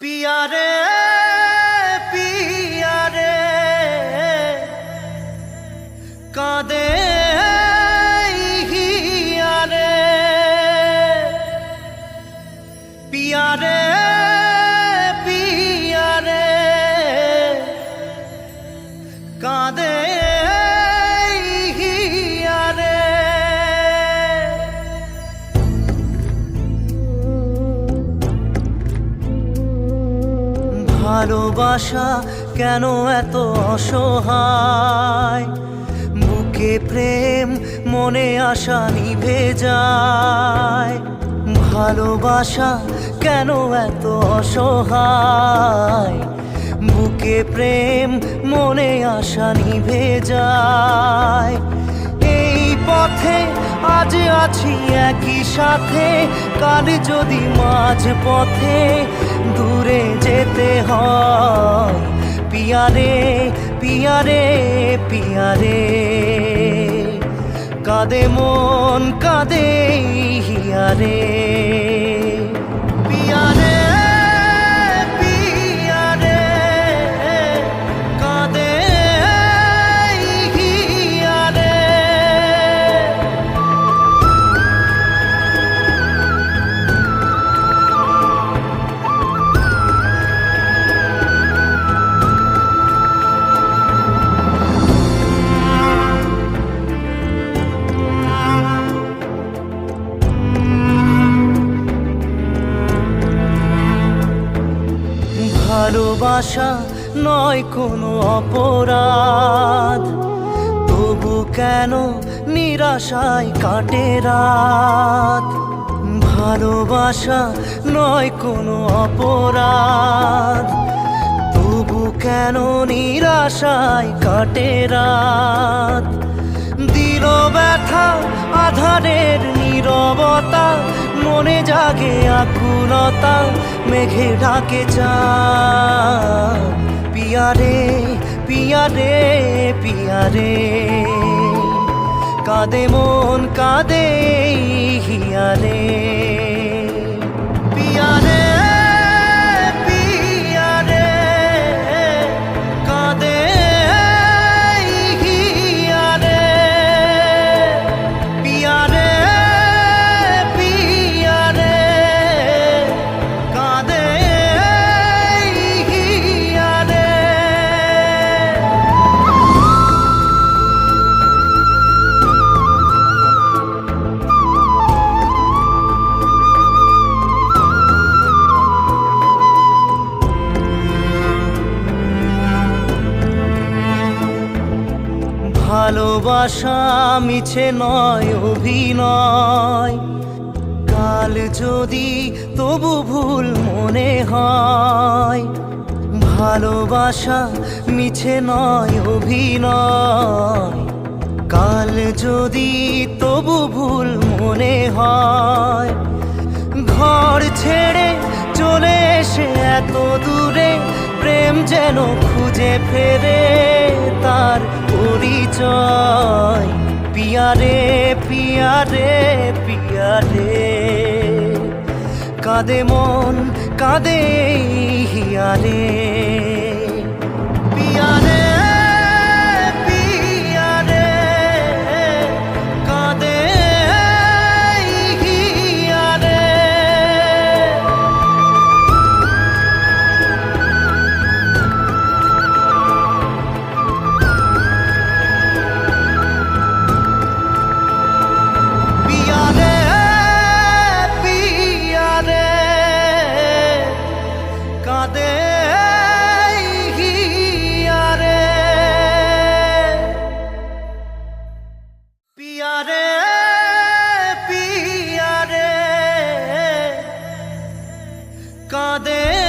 पिया रे पिया रे कादे हिया रे पिया रे पिया रे कादे हिया रे ভালোবাসা কেন এত অসহায় বুকে প্রেম মনে আশা নিভে যায় ভালোবাসা কেন এত অসহায় বুকে প্রেম মনে আশা নিভে যায় এই পথে আজ আছি একই সাথে কাল যদি মাঝ পথে দূরে যেতে হয় পিয়া রে পিয়া রে পিয়া রে কাঁদে মন কাঁদে হিয়া রে পিয়া রে পিয়া রে কাঁদে হিয়া রে ভালোবাসা নয় কোনো অপরাধ তবু কেন নিরাশায় কাটে রাত ভালোবাসা নয় কোনো অপরাধ তবু কেন নিরাশায় কাটে রাত দিল ব্যথা আধারের নীরবতা মনে জাগে আকুলতা মেঘে ঢাকে চাঁদ পিয়া রে পিয়া রে পিয়া রে কাঁদে মন কাঁদে হিয়া রে পিয়া রে পিয়া রে কাঁদে হিয়া রে পিয়া রে পিয়া রে কাঁদে হিয়া রে ভালোবাসা মিছে নয় অভিনয় কাল যদি তবু ভুল মনে হয় ভালোবাসা মিছে নয় অভিনয় কাল যদি তবু ভুল মনে হয় ঘর ছেড়ে চলে এসে এত দূরে প্রেম যেন খুঁজে ফেরে তার পরিচয় পিয়া রে পিয়া রে পিয়া রে কাঁদে মন কাঁদে হিয়া রে পিয়া রে পিয়া রে কাঁদে হিয়া রে पिया रे पिया रे कादे हिया रे पिया रे पिया रे कादे